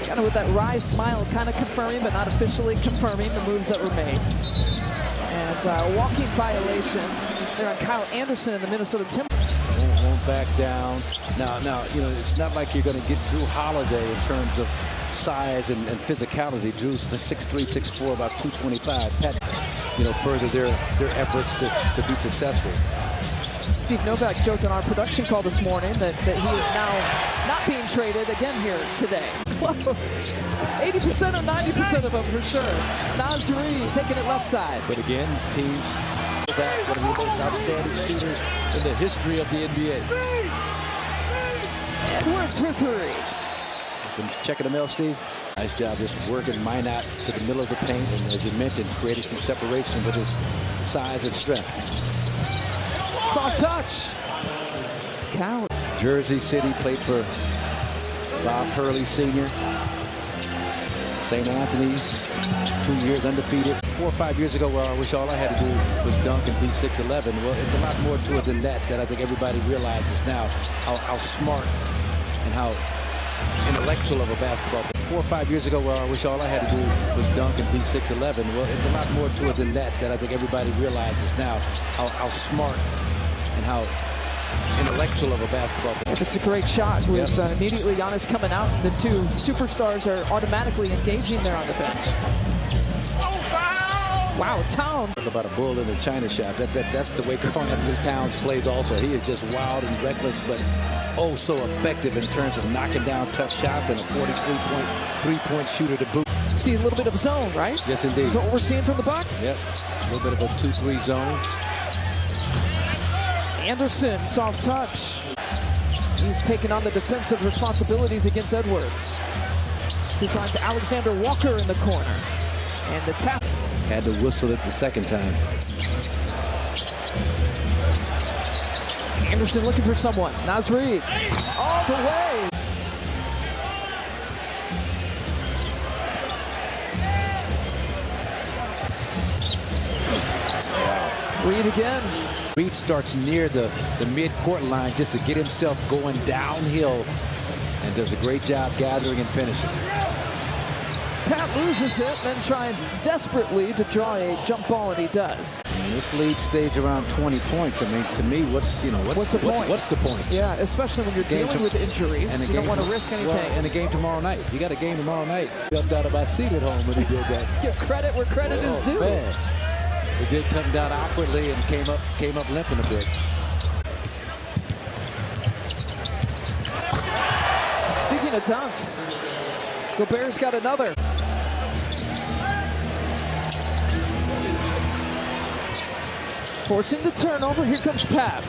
Kind of with that wry smile, kind of confirming, but not officially confirming the moves that were made. And a walking violation there on Kyle Anderson in the Minnesota Timberwolves. Won't back down. Now, you know, it's not like you're going to get Drew Holiday in terms of size and physicality. Drew's the 6'3", 6'4", about 225. Pat, you know, further their efforts to be successful. Steve Novak joked on our production call this morning that he is now not being traded again here today. Close. 80% or 90% of them for sure. Naz Reid taking it left side. But again, teams back one of the most outstanding shooters in the history of the NBA. Edwards for three. Checking the mail, Steve. Nice job just working Minot to the middle of the paint, and as you mentioned, creating some separation with his size and strength. Soft touch. Coward. Jersey City, played for Bob Hurley Sr. St. Anthony's, 2 years undefeated. 4 or 5 years ago, well, I wish all I had to do was dunk and be 6'11". Well, it's a lot more to it than that I think everybody realizes now how smart and how intellectual of a basketball player. 4 or 5 years ago, well, I wish all I had to do was dunk and be 6'11". Well, it's a lot more to it than that I think everybody realizes now how smart and how intellectual of a basketball player. It's a great shot with immediately Giannis coming out. The two superstars are automatically engaging there on the bench. Wow, Towns. Talk about a bull in the China shop. That's the way Karl-Anthony Towns plays also. He is just wild and reckless, but oh so effective in terms of knocking down tough shots and a 43-point three-point shooter to boot. See a little bit of zone, right? Yes, indeed. That's what we're seeing from the Bucks. Yep, a little bit of a 2-3 zone. Anderson, soft touch. He's taking on the defensive responsibilities against Edwards. He finds Alexander Walker in the corner. And the tap. Had to whistle it the second time. Anderson looking for someone. Naz Reid all the way. Reid again. Reid starts near the mid-court line just to get himself going downhill and does a great job gathering and finishing. Pat loses it, then trying desperately to draw a jump ball, and he does. And this lead stays around 20 points. I mean, to me, what's the point? What's the point? Yeah, especially when you're dealing with injuries. And you don't want to risk anything. Well, and a game tomorrow night. You got a game tomorrow night. He jumped out of my seat at home when he did that. Give credit where credit is due. Man. It did come down awkwardly and came up limping a bit. Speaking of dunks, Gobert's got another. Forcing the turnover, here comes Pat.